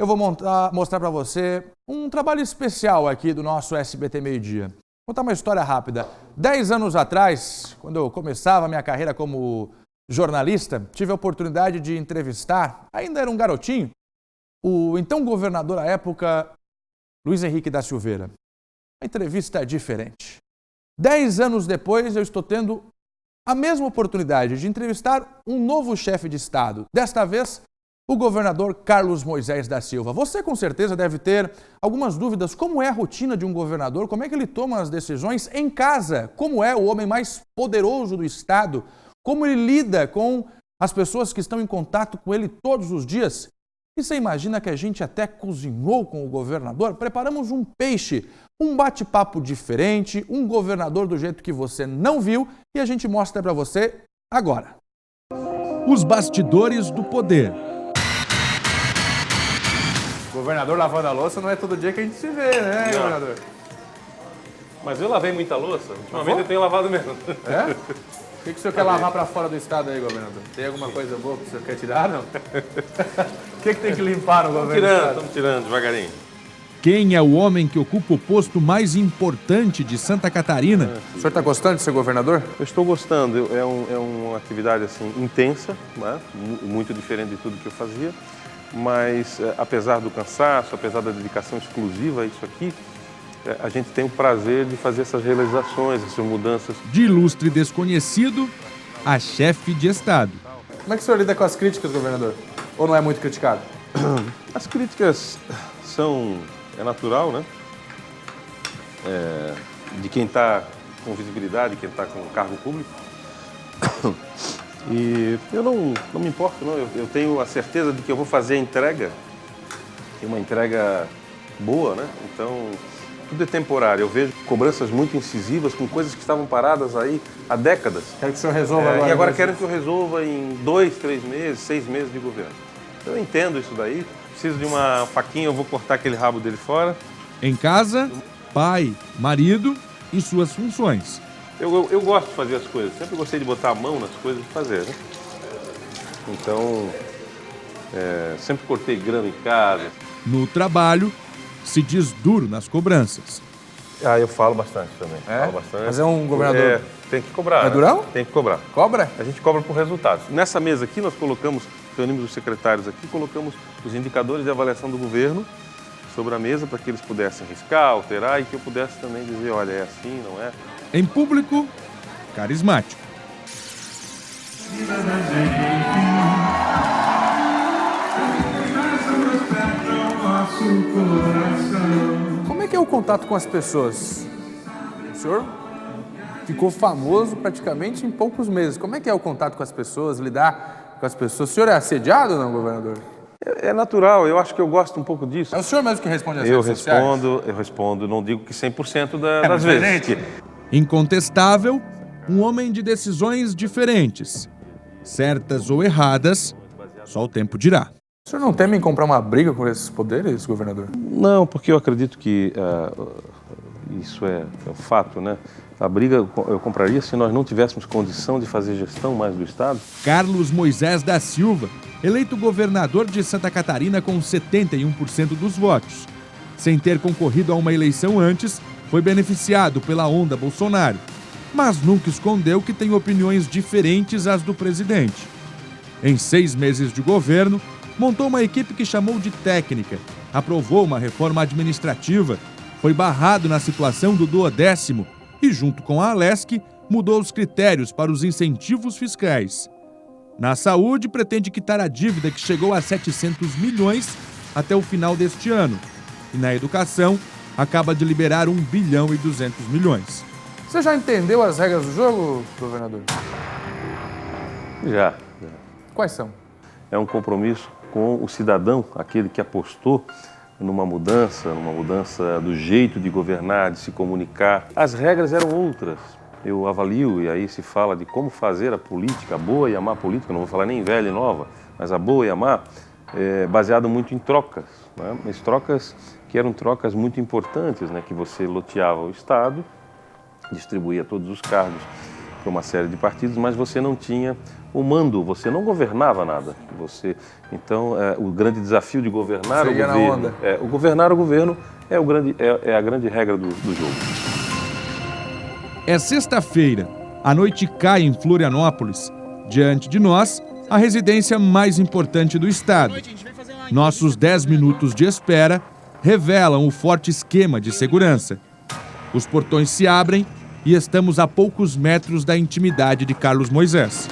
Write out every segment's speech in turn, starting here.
eu vou mostrar para você um trabalho especial aqui do nosso SBT Meio-Dia. Vou contar uma história rápida. 10 anos atrás, quando eu começava a minha carreira como jornalista, tive a oportunidade de entrevistar, ainda era um garotinho, o então governador à época, Luiz Henrique da Silveira. A entrevista é diferente. 10 anos depois, eu estou tendo a mesma oportunidade de entrevistar um novo chefe de Estado. Desta vez, o governador Carlos Moisés da Silva. Você com certeza deve ter algumas dúvidas. Como é a rotina de um governador? Como é que ele toma as decisões em casa? Como é o homem mais poderoso do Estado? Como ele lida com as pessoas que estão em contato com ele todos os dias? E você imagina que a gente até cozinhou com o governador? Preparamos um peixe, um bate-papo diferente, um governador do jeito que você não viu e a gente mostra para você agora. Os bastidores do poder. Governador lavando a louça não é todo dia que a gente se vê, né, Não. governador? Mas eu lavei muita louça. Ultimamente eu tenho lavado mesmo. É? O que o senhor quer lavar para fora do estado aí, governador? Tem alguma coisa boa que o senhor quer tirar, não? O que tem que limpar no governo do estado? Estamos tirando devagarinho. Quem é o homem que ocupa o posto mais importante de Santa Catarina? O senhor está gostando de ser governador? Eu estou gostando. É uma atividade assim intensa, né? Muito diferente de tudo que eu fazia. Mas apesar do cansaço, apesar da dedicação exclusiva a isso aqui, a gente tem o prazer de fazer essas realizações, essas mudanças. De ilustre desconhecido a chefe de Estado. Como é que o senhor lida com as críticas, governador? Ou não é muito criticado? As críticas é natural, né? De quem está com visibilidade, quem está com cargo público. E eu não me importo, não. Eu tenho a certeza de que eu vou fazer a entrega, uma entrega boa, né? Então, tudo é temporário. Eu vejo cobranças muito incisivas com coisas que estavam paradas aí há décadas. Quero que o senhor resolva agora. E agora querem que eu resolva em 2, 3 meses, 6 meses de governo. Eu entendo isso daí. Preciso de uma faquinha, eu vou cortar aquele rabo dele fora. Em casa, pai, marido e suas funções. Eu gosto de fazer as coisas, sempre gostei de botar a mão nas coisas e fazer, né? Então, sempre cortei grama em casa. No trabalho, se diz duro nas cobranças. Eu falo bastante também. Falo bastante. Mas é um governador... tem que cobrar. É durão? Tem que cobrar. Cobra? A gente cobra por resultados. Nessa mesa aqui nós reunimos os secretários aqui, colocamos os indicadores de avaliação do governo sobre a mesa para que eles pudessem riscar, alterar e que eu pudesse também dizer, olha, é assim, não é? Em público, carismático. Como é que é o contato com as pessoas? O senhor ficou famoso praticamente em poucos meses. Como é que é o contato com as pessoas, lidar com as pessoas? O senhor é assediado ou não, governador? É natural, eu acho que eu gosto um pouco disso. É o senhor mesmo que responde às redes sociais? Eu respondo, não digo que 100% das vezes. Incontestável, um homem de decisões diferentes. Certas ou erradas, só o tempo dirá. O senhor não teme em comprar uma briga com esses poderes, governador? Não, porque eu acredito que isso é um fato, né? A briga eu compraria se nós não tivéssemos condição de fazer gestão mais do Estado. Carlos Moisés da Silva, eleito governador de Santa Catarina com 71% dos votos. Sem ter concorrido a uma eleição antes, foi beneficiado pela onda Bolsonaro, mas nunca escondeu que tem opiniões diferentes às do presidente. Em 6 meses de governo, montou uma equipe que chamou de técnica, aprovou uma reforma administrativa, foi barrado na situação do 10º e, junto com a Alesc, mudou os critérios para os incentivos fiscais. Na saúde, pretende quitar a dívida que chegou a 700 milhões até o final deste ano. E na educação, acaba de liberar 1 bilhão e 200 milhões. Você já entendeu as regras do jogo, governador? Já. Quais são? É um compromisso com o cidadão, aquele que apostou numa mudança do jeito de governar, de se comunicar. As regras eram outras. Eu avalio, e aí se fala de como fazer a política, a boa e a má política, não vou falar nem velha e nova, mas a boa e a má, baseado muito em trocas, né? Mas trocas que eram trocas muito importantes, né? Que você loteava o Estado, distribuía todos os cargos para uma série de partidos, mas você não tinha o mando, você não governava nada. Então, o grande desafio de governar o governo, governar o governo é a grande regra do jogo. É sexta-feira. A noite cai em Florianópolis. Diante de nós, a residência mais importante do estado. Nossos 10 minutos de espera revelam o forte esquema de segurança. Os portões se abrem e estamos a poucos metros da intimidade de Carlos Moisés.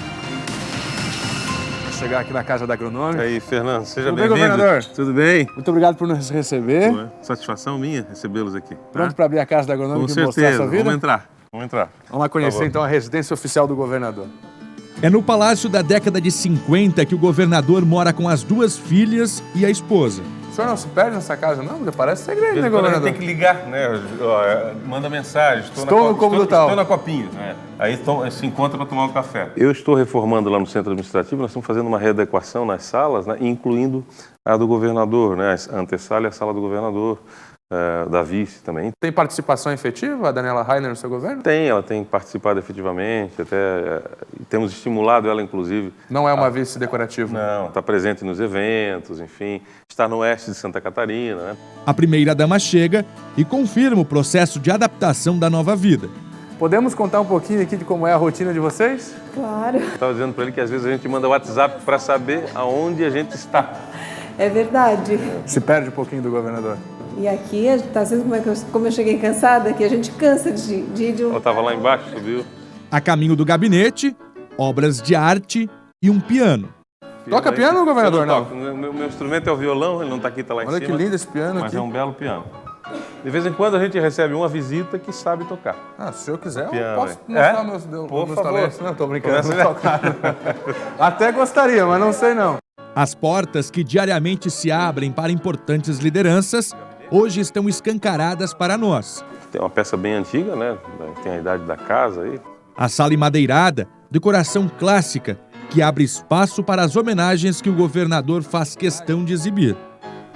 Vou chegar aqui na Casa da Agronômica. E aí, Fernando, seja bem-vindo. governador? Tudo bem? Muito obrigado por nos receber. Satisfação minha recebê-los aqui. Pronto para abrir a Casa da Agronômica e mostrar a sua vida? Vamos entrar. Vamos lá conhecer então a residência oficial do governador. É no palácio da década de 50 que o governador mora com as 2 filhas e a esposa. O senhor não se perde nessa casa, não? Parece segredo, né, governador? Tem que ligar, né? Manda mensagem. Estou no cômodo tal. Estou na copinha. Aí se encontra para tomar um café. Eu estou reformando lá no centro administrativo, nós estamos fazendo uma readequação nas salas, né, incluindo a do governador, né? A antessala e a sala do governador. Da vice também. Tem participação efetiva a Daniela Rainer no seu governo? Ela tem participado efetivamente, temos estimulado ela, inclusive. Não é uma vice decorativa? Não, está presente nos eventos, enfim, está no oeste de Santa Catarina. Né? A primeira-dama chega e confirma o processo de adaptação da nova vida. Podemos contar um pouquinho aqui de como é a rotina de vocês? Claro. Eu estava dizendo para ele que às vezes a gente manda WhatsApp para saber aonde a gente está. É verdade. Se perde um pouquinho do governador. E aqui, às vezes, como eu cheguei cansada, que a gente cansa de ir de um... Ela estava lá embaixo, subiu. A caminho do gabinete, obras de arte e um piano. Toca piano, governador? Não. Meu instrumento é o violão, ele não está aqui, está lá em cima. Olha que lindo esse piano aqui. Mas é um belo piano. De vez em quando a gente recebe uma visita que sabe tocar. Se o senhor quiser, piano, eu posso mostrar meus talentos. Não, estou brincando. Até gostaria, mas não sei não. As portas que diariamente se abrem para importantes lideranças hoje estão escancaradas para nós. Tem uma peça bem antiga, né? Tem a idade da casa aí. A sala emadeirada, decoração clássica, que abre espaço para as homenagens que o governador faz questão de exibir.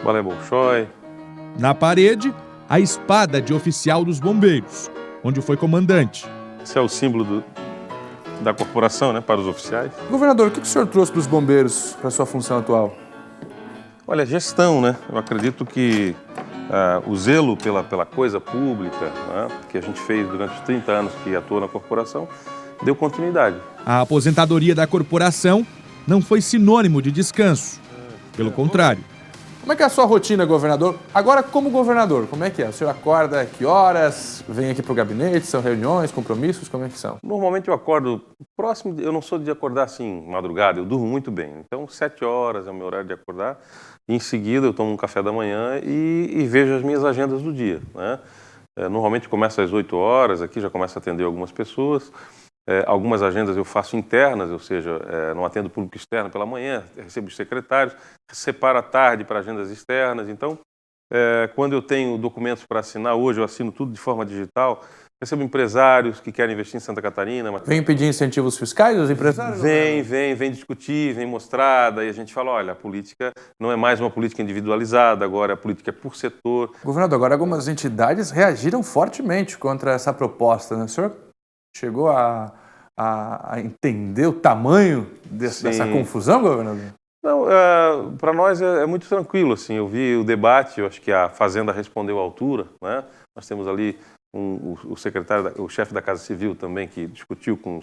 Balé Bolshoi. Na parede, a espada de oficial dos bombeiros, onde foi comandante. Esse é o símbolo da corporação, né? Para os oficiais. Governador, o que o senhor trouxe para os bombeiros para a sua função atual? Olha, gestão, né? Eu acredito que o zelo pela coisa pública, né, que a gente fez durante os 30 anos que atuou na corporação, deu continuidade. A aposentadoria da corporação não foi sinônimo de descanso. Pelo contrário. Como é que é a sua rotina, governador? Agora, como governador, como é que é? O senhor acorda que horas? Vem aqui para o gabinete? São reuniões, compromissos? Como é que são? Normalmente eu acordo próximo, eu não sou de acordar assim, madrugada, eu durmo muito bem. Então, 7 horas é o meu horário de acordar. E em seguida eu tomo um café da manhã e vejo as minhas agendas do dia, né? Normalmente começa às 8 horas, aqui já começo a atender algumas pessoas. Algumas agendas eu faço internas, ou seja, não atendo público externo pela manhã, recebo os secretários, separo à tarde para agendas externas. Então, quando eu tenho documentos para assinar, hoje eu assino tudo de forma digital. Recebo empresários que querem investir em Santa Catarina. Vem pedir incentivos fiscais aos empresários? Vem discutir, vem mostrar, daí a gente fala, olha, a política não é mais uma política individualizada, agora a política é por setor. Governador, agora algumas entidades reagiram fortemente contra essa proposta, né? O senhor chegou a entender o tamanho dessa confusão, governador? Não, para nós é muito tranquilo, assim, eu vi o debate, eu acho que a Fazenda respondeu à altura, né? Nós temos ali o secretário, o chefe da Casa Civil também, que discutiu com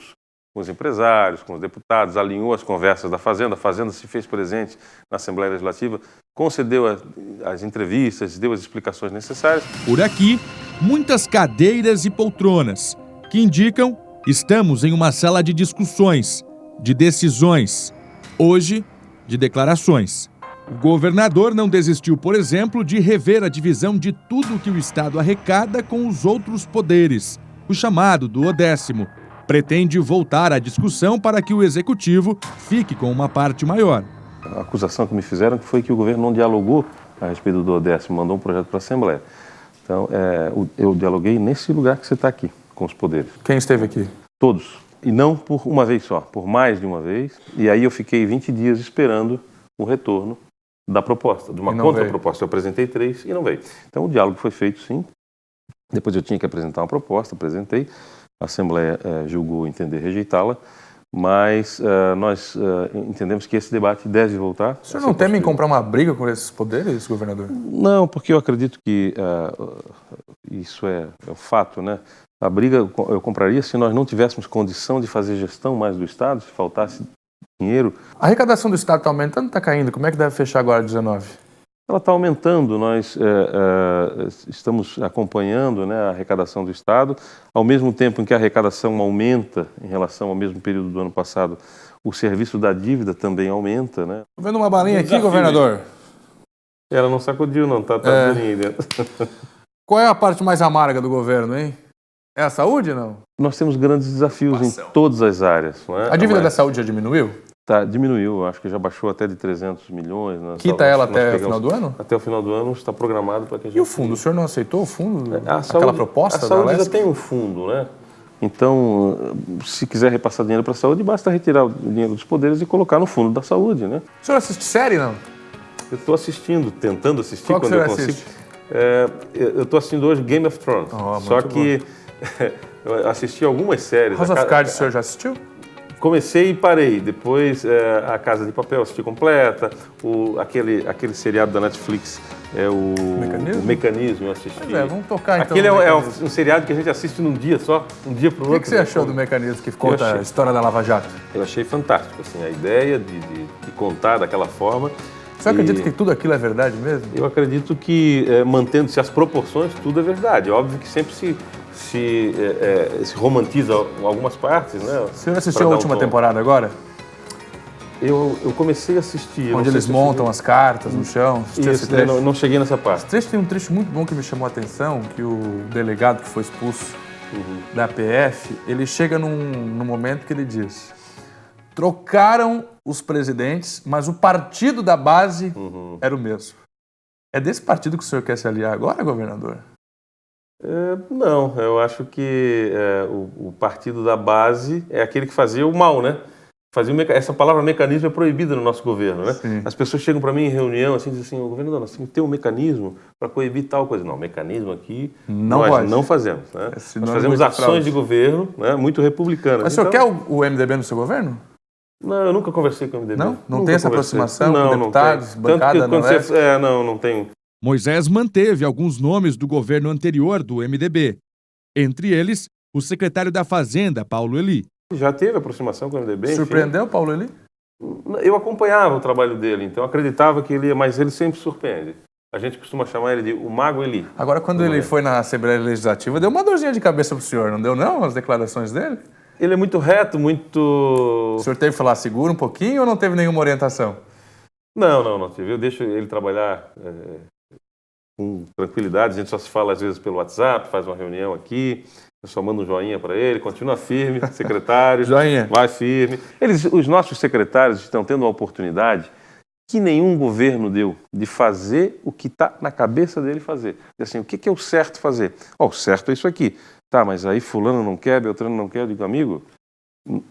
os empresários, com os deputados, alinhou as conversas da Fazenda. A Fazenda se fez presente na Assembleia Legislativa, concedeu as entrevistas, deu as explicações necessárias. Por aqui, muitas cadeiras e poltronas, que indicam estamos em uma sala de discussões, de decisões, hoje de declarações. O governador não desistiu, por exemplo, de rever a divisão de tudo que o Estado arrecada com os outros poderes, o chamado duodécimo. Pretende voltar à discussão para que o Executivo fique com uma parte maior. A acusação que me fizeram foi que o governo não dialogou a respeito do duodécimo, mandou um projeto para a Assembleia. Então, eu dialoguei nesse lugar que você está aqui, com os poderes. Quem esteve aqui? Todos. E não por uma vez só, por mais de uma vez. E aí eu fiquei 20 dias esperando o retorno da proposta, de uma contraproposta. Eu apresentei 3 e não veio. Então o diálogo foi feito, sim. Depois eu tinha que apresentar uma proposta, apresentei. A Assembleia julgou entender rejeitá-la, mas nós entendemos que esse debate deve voltar. O senhor não teme em comprar uma briga com esses poderes, governador? Não, porque eu acredito que isso é o fato, né? A briga eu compraria se nós não tivéssemos condição de fazer gestão mais do Estado, se faltasse dinheiro. A arrecadação do Estado está aumentando ou está caindo? Como é que deve fechar agora 19? Ela está aumentando, nós estamos acompanhando, né, a arrecadação do Estado, ao mesmo tempo em que a arrecadação aumenta em relação ao mesmo período do ano passado, o serviço da dívida também aumenta. Né? Estou vendo uma balinha aqui, governador. Ela não sacudiu não, tá durinha aí dentro. Qual é a parte mais amarga do governo, hein? É a saúde, não? Nós temos grandes desafios em todas as áreas. Não é? A dívida da saúde já diminuiu? Diminuiu, acho que já baixou até de 300 milhões. Quita ela até o final do ano? Até o final do ano está programado para que a gente... E o fundo? O senhor não aceitou o fundo? Aquela proposta da saúde Alesc? já tem um fundo, né? Então, se quiser repassar dinheiro para a saúde, basta retirar o dinheiro dos poderes e colocar no fundo da saúde, né? O senhor assiste série, não? Eu estou assistindo, tentando assistir Qual quando que eu você consigo. assiste? Eu estou assistindo hoje Game of Thrones. Só que eu assisti algumas séries. House of Cards o senhor já assistiu? Comecei e parei. Depois, A Casa de Papel, assisti completa. Aquele seriado da Netflix, o Mecanismo, eu assisti. Vamos tocar então. Aquele é um seriado que a gente assiste num dia só, um dia para o outro. O que você achou do Mecanismo que conta a história da Lava Jato? Eu achei fantástico, assim, a ideia de contar daquela forma. Você acredita que tudo aquilo é verdade mesmo? Eu acredito que, mantendo-se as proporções, tudo é verdade. Óbvio que sempre se romantiza algumas partes, né? O senhor assistiu a última temporada agora? Eu comecei a assistir. Onde eles montam as cartas no chão? Isso, não cheguei nessa parte. Esse trecho tem um trecho muito bom que me chamou a atenção, que o delegado que foi expulso da PF, ele chega num momento que ele diz: trocaram os presidentes, mas o partido da base era o mesmo. É desse partido que o senhor quer se aliar agora, governador? Não, eu acho que o partido da base é aquele que fazia o mal, né? Essa palavra mecanismo é proibida no nosso governo, né? Sim. As pessoas chegam para mim em reunião assim, dizem assim: governador, nós temos que ter um mecanismo para coibir tal coisa. Não, mecanismo aqui nós não fazemos. Né? Nós fazemos ações de governo, né, muito republicanas. Mas o senhor quer o MDB no seu governo? Não, eu nunca conversei com o MDB. Não? Não Nunca tem essa conversei. aproximação com deputados, bancada, não tenho. Moisés manteve alguns nomes do governo anterior do MDB. Entre eles, o secretário da Fazenda, Paulo Eli. Já teve aproximação com o MDB. Surpreendeu, Paulo Eli? Eu acompanhava o trabalho dele, então acreditava que ele ia, mas ele sempre surpreende. A gente costuma chamar ele de o Mago Eli. Agora, quando ele foi na Assembleia Legislativa, deu uma dorzinha de cabeça pro senhor, não deu não, as declarações dele? Ele é muito reto, muito... O senhor teve que falar seguro um pouquinho ou não teve nenhuma orientação? Não tive. Eu deixo ele trabalhar com tranquilidade. A gente só se fala às vezes pelo WhatsApp, faz uma reunião aqui, eu só mando um joinha para ele, continua firme, secretário. Joinha. Vai firme. Os nossos secretários estão tendo uma oportunidade que nenhum governo deu de fazer o que está na cabeça dele fazer. Assim, o que é o certo fazer? O certo é isso aqui. Tá, mas aí fulano não quer, Beltrano não quer. Eu digo, amigo,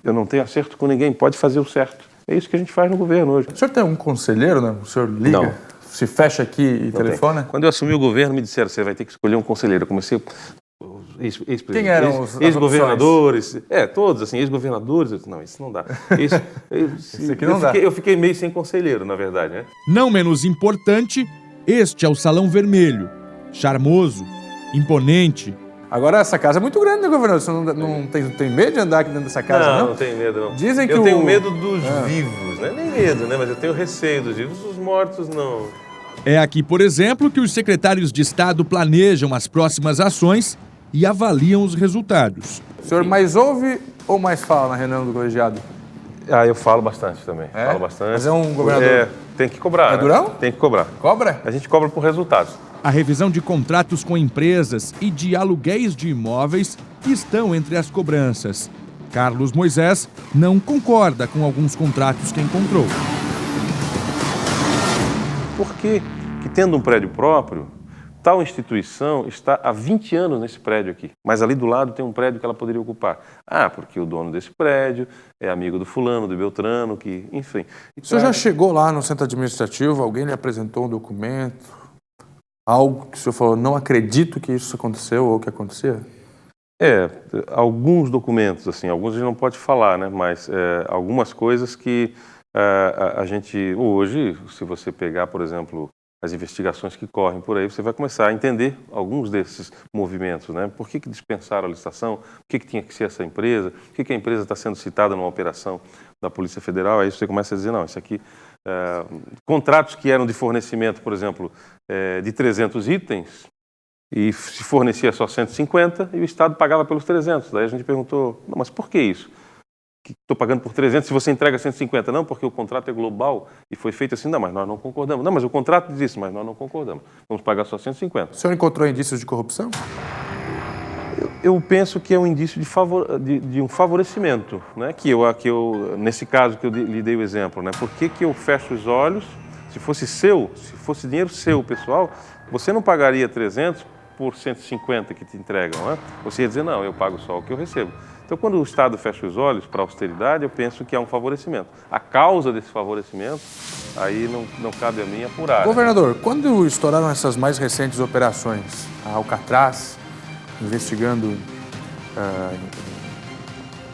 eu não tenho acerto com ninguém, pode fazer o certo. É isso que a gente faz no governo hoje. O senhor tem um conselheiro, né? O senhor liga, Não. se fecha aqui e telefona? Quando eu assumi o governo, me disseram, você vai ter que escolher um conselheiro. Eu comecei... Quem eram os ex-governadores? Todos, assim, ex-governadores. Eu disse, não, isso não dá. Isso aqui não dá. Eu fiquei meio sem conselheiro, na verdade, né? Não menos importante, este é o Salão Vermelho. Charmoso, imponente. Agora, essa casa é muito grande, né, governador? Você não tem medo de andar aqui dentro dessa casa, não? Não tenho medo, não. Dizem que eu tenho medo dos vivos, né? Nem medo, né? Mas eu tenho receio dos vivos, dos mortos, não. É aqui, por exemplo, que os secretários de Estado planejam as próximas ações e avaliam os resultados. O senhor mais ouve ou mais fala na reunião do colegiado? Eu falo bastante também. Falo bastante. Mas é um governador... tem que cobrar. É durão? Tem que cobrar. Cobra? A gente cobra por resultados. A revisão de contratos com empresas e de aluguéis de imóveis estão entre as cobranças. Carlos Moisés não concorda com alguns contratos que encontrou. Por que tendo um prédio próprio, tal instituição está há 20 anos nesse prédio aqui, mas ali do lado tem um prédio que ela poderia ocupar? Porque o dono desse prédio é amigo do fulano, do Beltrano, que, enfim. O senhor já chegou lá no centro administrativo, alguém lhe apresentou um documento, algo que o senhor falou, não acredito que isso aconteceu ou que acontecia? Alguns documentos, assim, alguns a gente não pode falar, né? Mas algumas coisas que a gente, hoje, se você pegar, por exemplo, as investigações que correm por aí, você vai começar a entender alguns desses movimentos, né? Por que dispensaram a licitação? Por que tinha que ser essa empresa? Por que a empresa está sendo citada numa operação da Polícia Federal? Aí você começa a dizer, não, isso aqui... contratos que eram de fornecimento, por exemplo, de 300 itens, e se fornecia só 150 e o Estado pagava pelos 300. Daí a gente perguntou, não, mas por que isso? Estou pagando por 300 se você entrega 150. Não, porque o contrato é global e foi feito assim. Não, mas nós não concordamos. Não, mas o contrato diz isso, mas nós não concordamos. Vamos pagar só 150. O senhor encontrou indícios de corrupção? Eu penso que é um indício de um favorecimento, né? Que eu, nesse caso que eu lhe dei o exemplo, né? Por que eu fecho os olhos? Se fosse dinheiro seu, pessoal, você não pagaria 300 por 150 que te entregam, né? Você ia dizer, não, eu pago só o que eu recebo. Então, quando o Estado fecha os olhos para a austeridade, eu penso que é um favorecimento. A causa desse favorecimento, aí não cabe a mim apurar. Governador, quando estouraram essas mais recentes operações, a Alcatraz, investigando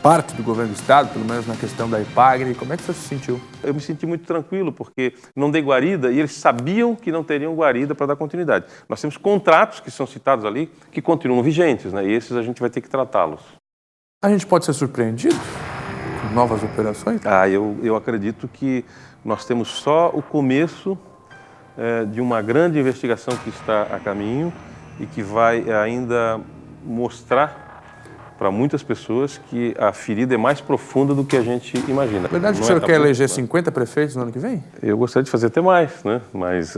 parte do governo do Estado, pelo menos na questão da Ipagre, como é que você se sentiu? Eu me senti muito tranquilo, porque não dei guarida e eles sabiam que não teriam guarida para dar continuidade. Nós temos contratos que são citados ali, que continuam vigentes, né? E esses a gente vai ter que tratá-los. A gente pode ser surpreendido com novas operações? Eu acredito que nós temos só o começo de uma grande investigação que está a caminho e que vai ainda mostrar para muitas pessoas que a ferida é mais profunda do que a gente imagina. É verdade que o senhor quer eleger 50 prefeitos no ano que vem? Eu gostaria de fazer até mais, né? Mas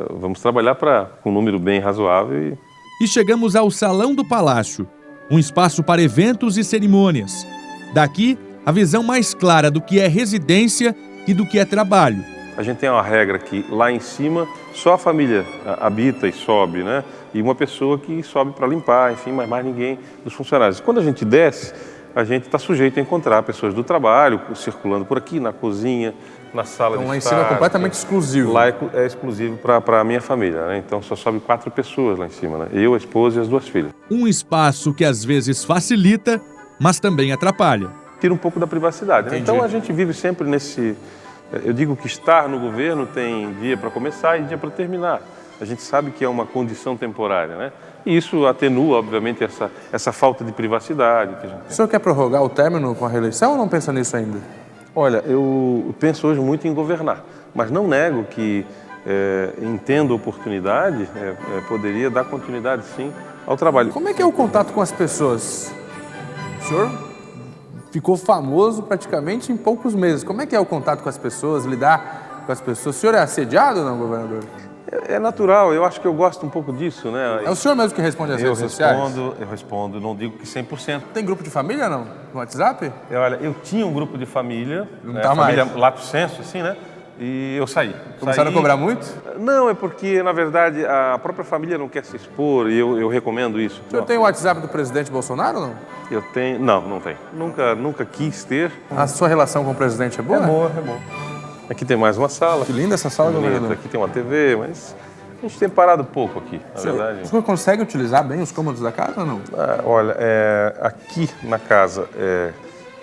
vamos trabalhar com um número bem razoável. E chegamos ao Salão do Palácio, um espaço para eventos e cerimônias. Daqui, a visão mais clara do que é residência e do que é trabalho. A gente tem uma regra que lá em cima só a família habita e sobe, né? E uma pessoa que sobe para limpar, enfim, mas mais ninguém dos funcionários. Quando a gente desce, a gente está sujeito a encontrar pessoas do trabalho circulando por aqui, na cozinha, na sala de estar. Então lá em cima é completamente exclusivo. Lá é exclusivo para a minha família, né? Então só sobe 4 pessoas lá em cima, né? Eu, a esposa e as 2 filhas. Um espaço que às vezes facilita, mas também atrapalha. Tira um pouco da privacidade, né? Entendi. Então a gente vive sempre nesse... Eu digo que estar no governo tem dia para começar e dia para terminar. A gente sabe que é uma condição temporária, né? E isso atenua, obviamente, essa falta de privacidade que a gente tem. O senhor quer prorrogar o término com a reeleição ou não pensa nisso ainda? Olha, eu penso hoje muito em governar, mas não nego que, entendo a oportunidade, poderia dar continuidade, sim, ao trabalho. Como é que é o contato com as pessoas? O senhor ficou famoso praticamente em poucos meses. Como é que é o contato com as pessoas, lidar com as pessoas? O senhor é assediado ou não, governador? É natural, eu acho que eu gosto um pouco disso, né? É o senhor mesmo que responde às redes sociais? Eu respondo, não digo que 100%. Tem grupo de família, não? No WhatsApp? Olha, eu tinha um grupo de família, Não tá mais. família lato sensu, assim, né? E eu saí. Começaram a cobrar muito? Não, é porque, na verdade, a própria família não quer se expor e eu recomendo isso. O senhor tem o WhatsApp do presidente Bolsonaro ou não? Eu tenho... Não tenho. Nunca quis ter. A sua relação com o presidente é boa? É boa. Aqui tem mais uma sala. Que linda essa sala, governador. Aqui tem uma TV, mas a gente tem parado pouco aqui, na verdade. O senhor consegue utilizar bem os cômodos da casa ou não? Olha, aqui na casa é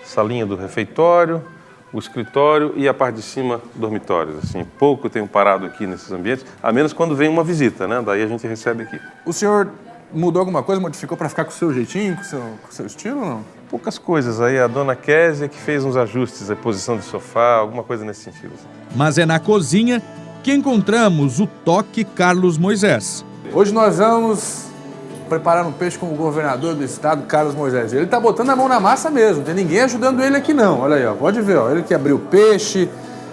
salinha do refeitório, o escritório e a parte de cima, dormitórios. Assim, pouco eu tenho parado aqui nesses ambientes, a menos quando vem uma visita, né? Daí a gente recebe aqui. O senhor mudou alguma coisa, modificou para ficar com o seu jeitinho, com o seu estilo ou não? Poucas coisas aí, a dona Késia que fez uns ajustes, a posição de sofá, alguma coisa nesse sentido. Assim. Mas é na cozinha que encontramos o toque Carlos Moisés. Hoje nós vamos preparar um peixe com o governador do estado, Carlos Moisés. Ele tá botando a mão na massa mesmo, não tem ninguém ajudando ele aqui não. Olha aí, ó, pode ver, ó, ele que abriu o peixe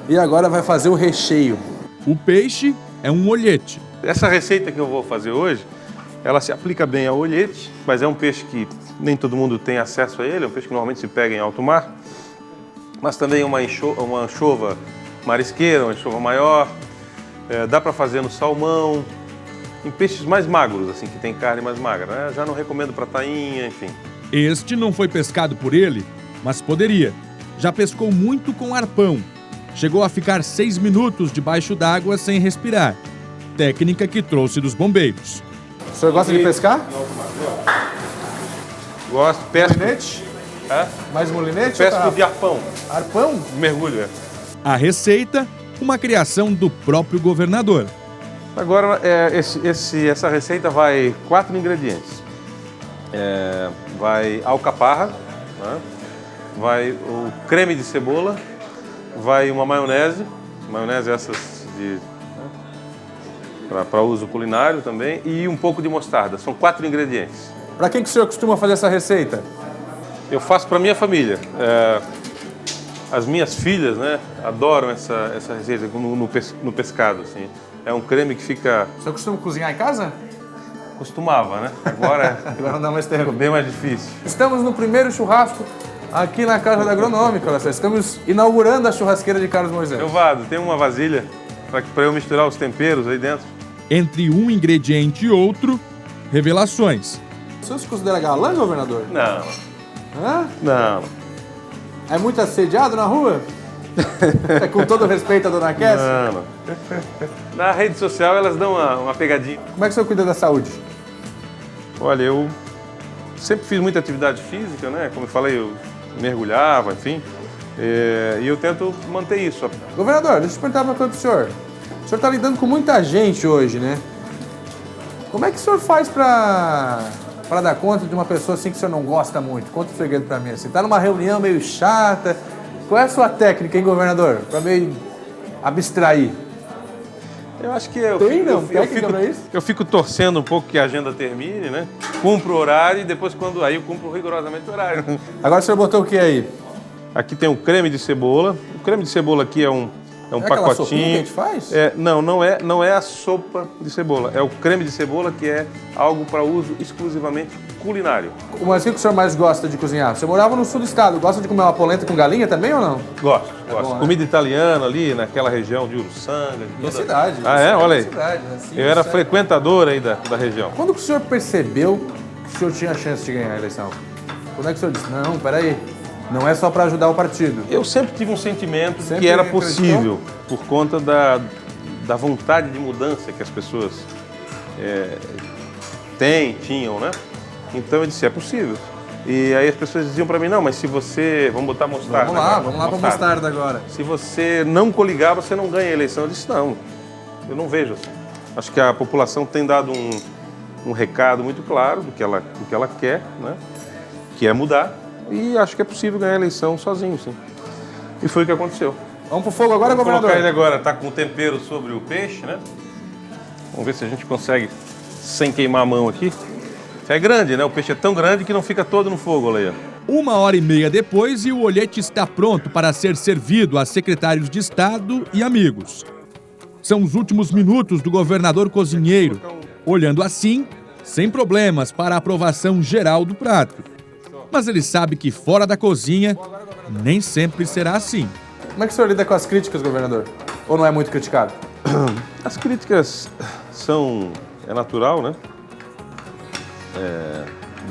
e agora vai fazer o recheio. O peixe é um olhete. Essa receita que eu vou fazer hoje, ela se aplica bem ao olhete, mas é um peixe que nem todo mundo tem acesso a ele, é um peixe que normalmente se pega em alto mar, mas também é uma anchova marisqueira, uma anchova maior, dá para fazer no salmão, em peixes mais magros, assim, que tem carne mais magra, né? Já não recomendo para tainha, enfim. Este não foi pescado por ele, mas poderia. Já pescou muito com arpão. Chegou a ficar 6 minutos debaixo d'água sem respirar. Técnica que trouxe dos bombeiros. O senhor gosta de pescar? Gosto, pesco. Molinete? É? Mais molinete? Pesco ou de arpão. arpão? Mergulho, é. A receita, uma criação do próprio governador. Agora, essa receita vai 4 ingredientes. Vai alcaparra, né? Vai o creme de cebola, vai uma maionese essas de para uso culinário também, e um pouco de mostarda. São 4 ingredientes. Para quem que o senhor costuma fazer essa receita? Eu faço para minha família. As minhas filhas, né, adoram essa receita no pescado, assim. É um creme que fica... O senhor costuma cozinhar em casa? Costumava, né? Agora Agora não dá mais tempo. ficou bem mais difícil. Estamos no primeiro churrasco aqui na Casa da Agronômica, olha só. Estamos inaugurando a churrasqueira de Carlos Moisés. Elvado, tem uma vasilha para eu misturar os temperos aí dentro? Entre um ingrediente e outro, revelações. O senhor se considera galã, governador? Não, Hã? não. É muito assediado na rua? É com todo respeito a dona Cass? Não. Na rede social elas dão uma pegadinha. Como é que o senhor cuida da saúde? Olha, eu sempre fiz muita atividade física, né? Como eu falei, eu mergulhava, enfim. E eu tento manter isso. Governador, deixa eu perguntar uma coisa pro senhor. O senhor está lidando com muita gente hoje, né? Como é que o senhor faz para dar conta de uma pessoa assim que o senhor não gosta muito? Conta o segredo para mim. Você está numa reunião meio chata. Qual é a sua técnica, hein, governador? Para meio abstrair. Eu acho que eu fico torcendo um pouco que a agenda termine, né? Cumpro o horário e depois aí eu cumpro rigorosamente o horário. Agora o senhor botou o que aí? Aqui tem o creme de cebola. O creme de cebola aqui é um aquela sopinha que a pacotinho. gente faz? Não é a sopa de cebola. É o creme de cebola, que é algo para uso exclusivamente culinário. Mas o que o senhor mais gosta de cozinhar? Você morava no sul do estado. Gosta de comer uma polenta com galinha também ou não? Gosto. bom, né? Comida italiana ali, naquela região de Uruçanga. Minha cidade. Ah, é? Olha aí. Cidade, assim, Eu era sabe? frequentador aí da região. Quando que o senhor percebeu que o senhor tinha chance de ganhar a eleição? Quando é que o senhor disse, não, peraí, não é só para ajudar o partido? Eu sempre tive um sentimento Sempre que era acreditou? possível, por conta da vontade de mudança que as pessoas tinham, né? Então eu disse, é possível. E aí as pessoas diziam para mim, não, mas se você... Vamos botar mostarda. Vamos lá para mostarda agora. Se você não coligar, você não ganha a eleição. Eu disse, não, eu não vejo assim. Acho que a população tem dado um recado muito claro do que ela quer, né? Que é mudar. E acho que é possível ganhar a eleição sozinho, sim. E foi o que aconteceu. Vamos pro fogo agora, Vamos governador? colocar ele agora, tá com o tempero sobre o peixe, né? Vamos ver se a gente consegue, sem queimar a mão aqui. É grande, né? O peixe é tão grande que não fica todo no fogo, olha aí. 1h30 depois e o olhete está pronto para ser servido a secretários de Estado e amigos. São os últimos minutos do governador cozinheiro, olhando assim, sem problemas para a aprovação geral do prato. Mas ele sabe que fora da cozinha, nem sempre será assim. Como é que o senhor lida com as críticas, governador? Ou não é muito criticado? As críticas é natural, né?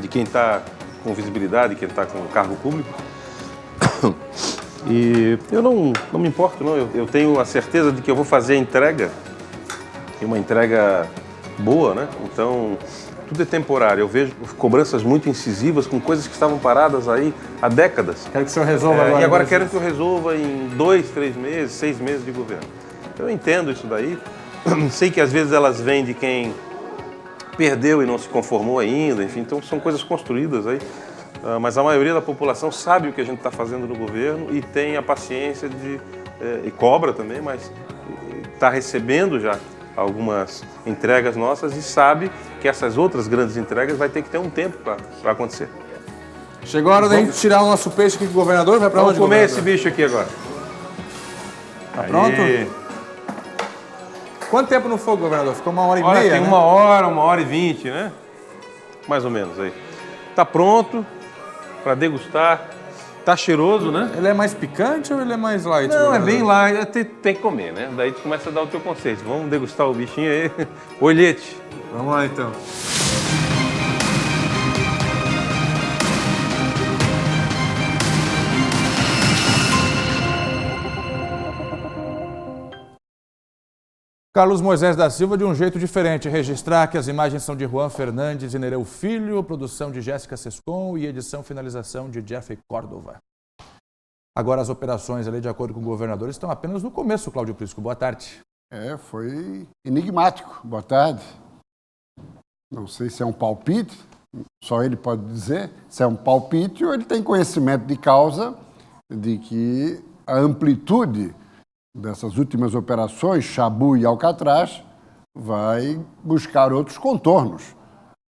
De quem está com visibilidade, quem está com cargo público. E eu não me importo, não. Eu tenho a certeza de que eu vou fazer a entrega, e uma entrega boa, né? Então, tudo é temporário. Eu vejo cobranças muito incisivas com coisas que estavam paradas aí há décadas. Quero que o senhor resolva agora. E agora querem que eu resolva em 2, 3 meses, 6 meses de governo. Eu entendo isso daí. Sei que às vezes elas vêm de quem perdeu e não se conformou ainda, enfim, então são coisas construídas aí. Mas a maioria da população sabe o que a gente está fazendo no governo e tem a paciência e cobra também, mas está recebendo já algumas entregas nossas e sabe que essas outras grandes entregas vai ter que ter um tempo para acontecer. Chegou a hora da gente tirar o nosso peixe aqui com o governador. Vai para onde, Vamos comer governador? esse bicho aqui agora. Tá pronto? Quanto tempo no fogo, governador? Ficou 1h30, Olha, tem né? 1h20, né? Mais ou menos aí. Tá pronto para degustar. Tá cheiroso, né? Ele é mais picante ou ele é mais light? Não, é governador? bem light. Tem que comer, né? Daí tu começa a dar o teu conceito. Vamos degustar o bichinho aí. Olhete. Vamos lá, então. Carlos Moisés da Silva, de um jeito diferente, registrar que as imagens são de Juan Fernandes e Nereu Filho, produção de Jéssica Sescon e edição finalização de Jeffrey Córdova. Agora as operações ali, de acordo com o governador, estão apenas no começo, Cláudio Prisco. Boa tarde. Foi enigmático. Boa tarde. Não sei se é um palpite, só ele pode dizer se é um palpite ou ele tem conhecimento de causa de que a amplitude dessas últimas operações, Chabu e Alcatraz, vai buscar outros contornos.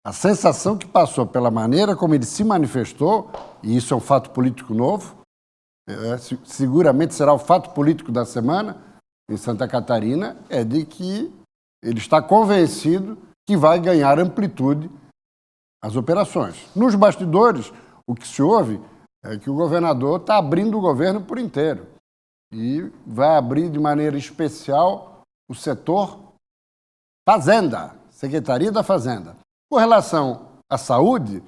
A sensação que passou pela maneira como ele se manifestou, e isso é um fato político novo, seguramente será o fato político da semana em Santa Catarina, é de que ele está convencido que vai ganhar amplitude as operações. Nos bastidores, o que se ouve é que o governador está abrindo o governo por inteiro e vai abrir de maneira especial o setor Fazenda, Secretaria da Fazenda. Com relação à saúde,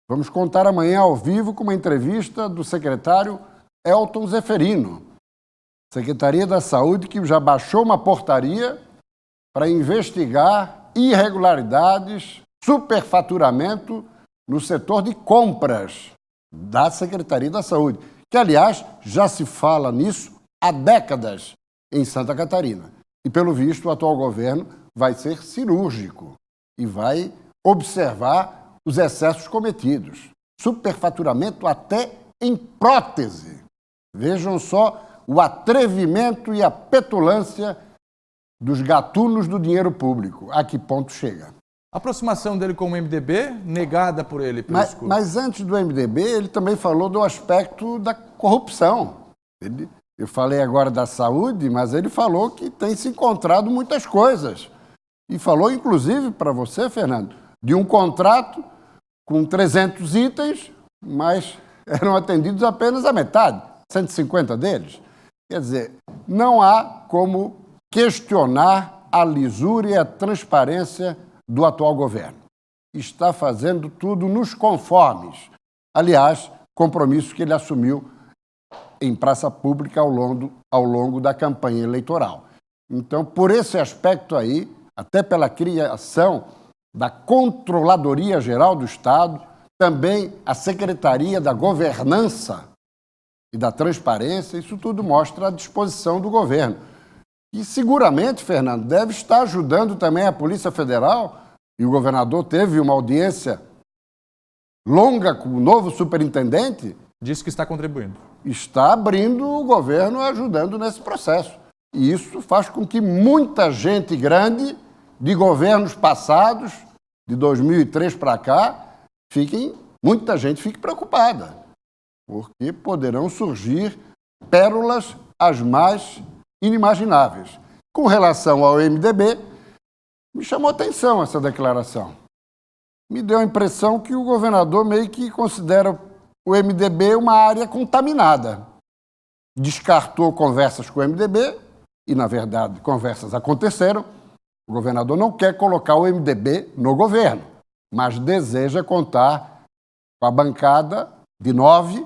vamos contar amanhã ao vivo com uma entrevista do secretário Elton Zeferino, Secretaria da Saúde, que já baixou uma portaria para investigar irregularidades, superfaturamento no setor de compras da Secretaria da Saúde, que, aliás, já se fala nisso há décadas em Santa Catarina. E, pelo visto, o atual governo vai ser cirúrgico e vai observar os excessos cometidos. Superfaturamento até em prótese. Vejam só o atrevimento e a petulância dos gatunos do dinheiro público. A que ponto chega? A aproximação dele com o MDB, negada por ele. Mas antes do MDB, ele também falou do aspecto da corrupção. Eu falei agora da saúde, mas ele falou que tem se encontrado muitas coisas. E falou, inclusive, para você, Fernando, de um contrato com 300 itens, mas eram atendidos apenas a metade, 150 deles. Quer dizer, não há como questionar a lisura e a transparência do atual governo. Está fazendo tudo nos conformes. Aliás, compromisso que ele assumiu em praça pública ao longo da campanha eleitoral. Então, por esse aspecto aí, até pela criação da Controladoria Geral do Estado, também a Secretaria da Governança e da Transparência, isso tudo mostra a disposição do governo. E seguramente, Fernando, deve estar ajudando também a Polícia Federal, e o governador teve uma audiência longa com o novo superintendente. Diz que está contribuindo. Está abrindo o governo, ajudando nesse processo. E isso faz com que muita gente grande de governos passados, de 2003 para cá, muita gente fique preocupada, porque poderão surgir pérolas as mais inimagináveis. Com relação ao MDB, me chamou a atenção essa declaração. Me deu a impressão que o governador meio que considera o MDB uma área contaminada. Descartou conversas com o MDB, e, na verdade, conversas aconteceram. O governador não quer colocar o MDB no governo, mas deseja contar com a bancada de 9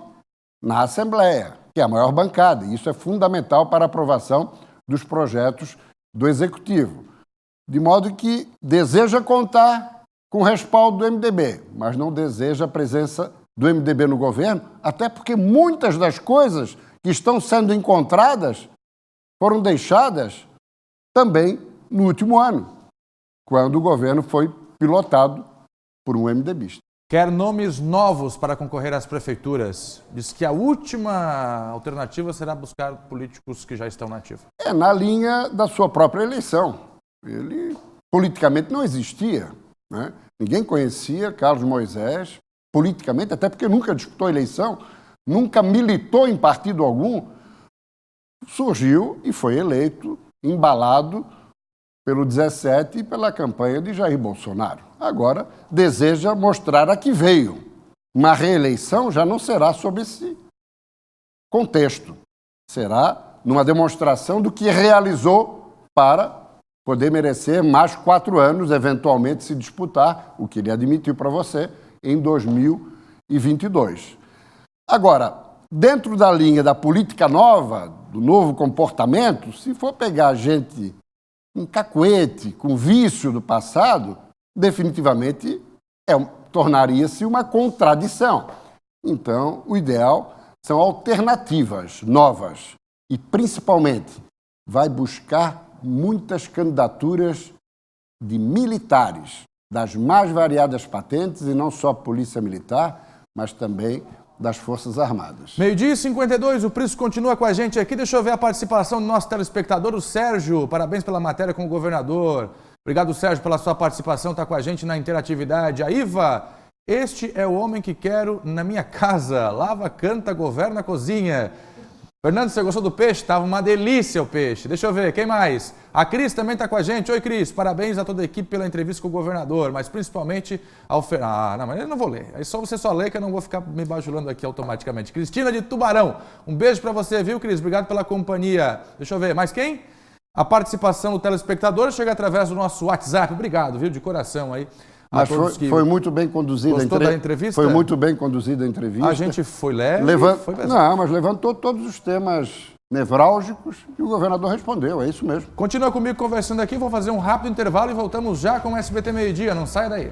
na Assembleia, que é a maior bancada, e isso é fundamental para a aprovação dos projetos do Executivo. De modo que deseja contar com o respaldo do MDB, mas não deseja a presença do MDB no governo, até porque muitas das coisas que estão sendo encontradas foram deixadas também no último ano, quando o governo foi pilotado por um MDBista. Quer nomes novos para concorrer às prefeituras. Diz que a última alternativa será buscar políticos que já estão na ativa. É na linha da sua própria eleição. Ele politicamente não existia, né? Ninguém conhecia Carlos Moisés politicamente, até porque nunca disputou eleição, nunca militou em partido algum. Surgiu e foi eleito, embalado pelo 17 e pela campanha de Jair Bolsonaro. Agora deseja mostrar a que veio. Uma reeleição já não será sob esse contexto. Será numa demonstração do que realizou para poder merecer mais 4 anos, eventualmente se disputar, o que ele admitiu para você, em 2022. Agora, dentro da linha da política nova, do novo comportamento, se for pegar gente um cacuete, com vício do passado, definitivamente tornaria-se uma contradição. Então, o ideal são alternativas novas e, principalmente, vai buscar muitas candidaturas de militares, das mais variadas patentes, e não só Polícia Militar, mas também das Forças Armadas. 12h52, o Prisco continua com a gente aqui. Deixa eu ver a participação do nosso telespectador, o Sérgio. Parabéns pela matéria com o governador. Obrigado, Sérgio, pela sua participação. Está com a gente na interatividade. A Iva, este é o homem que quero na minha casa. Lava, canta, governa, cozinha. Fernando, você gostou do peixe? Estava uma delícia o peixe. Deixa eu ver, quem mais? A Cris também está com a gente. Oi, Cris. Parabéns a toda a equipe pela entrevista com o governador, mas principalmente ao não, mas eu não vou ler. Aí você só lê que eu não vou ficar me bajulando aqui automaticamente. Cristina de Tubarão. Um beijo para você, viu, Cris? Obrigado pela companhia. Deixa eu ver, mais quem? A participação do telespectador chega através do nosso WhatsApp. Obrigado, viu, de coração aí. Mas foi muito bem conduzida a entrevista. Foi muito bem conduzida a entrevista. A gente foi leve. Não, mas levantou todos os temas nevrálgicos e o governador respondeu, é isso mesmo. Continua comigo conversando aqui, vou fazer um rápido intervalo e voltamos já com o SBT Meio Dia. Não saia daí.